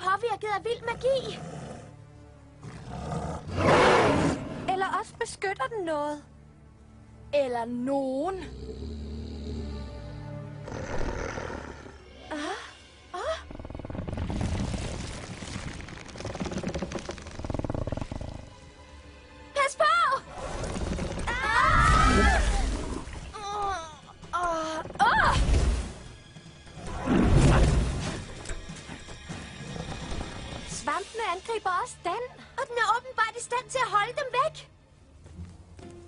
påvirket af vild magi. Eller også beskytter den noget. Eller nogen. Pas på! Svampene angriber også den. Og den er åbenbart i stand til at holde dem væk.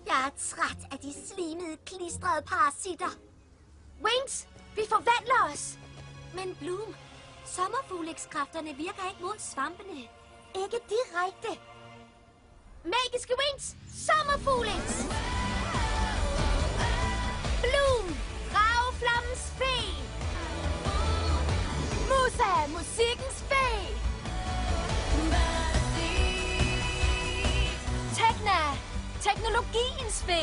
Jeg er træt af de slimede, klistrede parasitter. Wings, vi forvandler os. Men Bloom, sommerfuglekskræfterne virker ikke mod svampene. Ikke direkte. Magiske Wings, sommerfuglings. Bloom, rageflammens fe. Musa, musikkens fe. Tekna, teknologiens fe.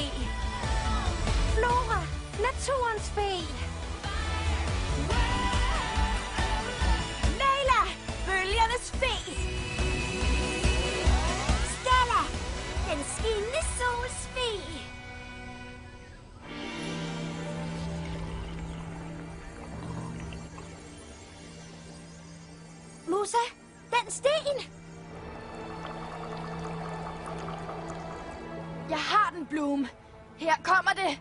Flora, naturens fe. Layla, bølgernes fe. Stella, den skinnende sols fe. Musa, den sten. Jeg har den, Bloom. Her kommer det.